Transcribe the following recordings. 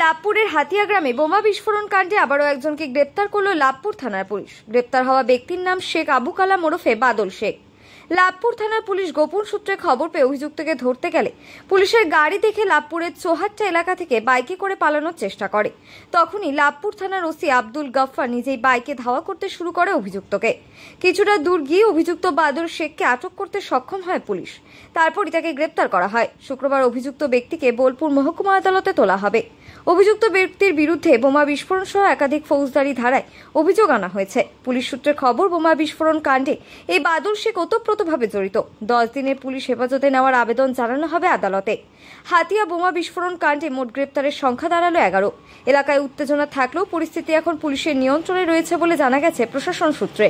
লাভপুরের হাতিয়া গ্রামে বোমা বিস্ফোরণ কাণ্ডে আবারও একজনকে গ্রেপ্তার করল লাভপুর থানার পুলিশ। গ্রেপ্তার হওয়া ব্যক্তির নাম শেখ আবু কালাম ওরফে বাদল শেখ। লাভপুর থানার পুলিশ গোপন সূত্রে খবর পেয়ে অভিযুক্তকে ধরতে গেলে পুলিশের গাড়ি দেখে লাভপুরের চৌহাট্টা এলাকা থেকে বাইকে করে পালানোর চেষ্টা করে। তখনই লাভপুর থানার ওসি আব্দুল গফফার নিজেই বাইকে ধাওয়া করতে শুরু করে অভিযুক্তকে। কিছুটা দূর গিয়ে অভিযুক্ত বাদল শেখকে আটক করতে সক্ষম হয় পুলিশ। তারপরই তাকে গ্রেপ্তার করা হয়। শুক্রবার অভিযুক্ত ব্যক্তিকে বোলপুর মহকুমা আদালতে তোলা হবে। অভিযুক্ত ব্যক্তির বিরুদ্ধে বোমা বিস্ফোরণ সহ একাধিক ফৌজদারি ধারায় অভিযোগ আনা হয়েছে। পুলিশ সূত্রে খবর, বোমা বিস্ফোরণ কাণ্ডে এই বাদল শেখ ওতপ্রোতভাবে জড়িত। 10 দিনের পুলিশ হেফাজতে নেওয়ার আবেদন জানানো হবে আদালতে। হাতিয়া বোমা বিস্ফোরণ কাণ্ডে মোট গ্রেপ্তারের সংখ্যা দাঁড়ালো 11। এলাকায় উত্তেজনা থাকলেও পরিস্থিতি এখন পুলিশের নিয়ন্ত্রণে রয়েছে বলে জানা গেছে প্রশাসন সূত্রে।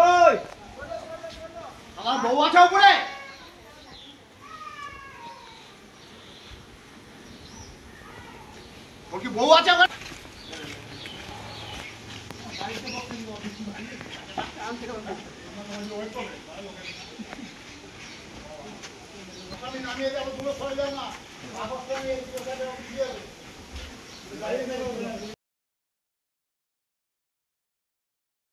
ওই আমার বউ আছে উপরে, ওর কি বউ আছে? আমি নামিয়ে যাবো, তুমি সরে যাও না।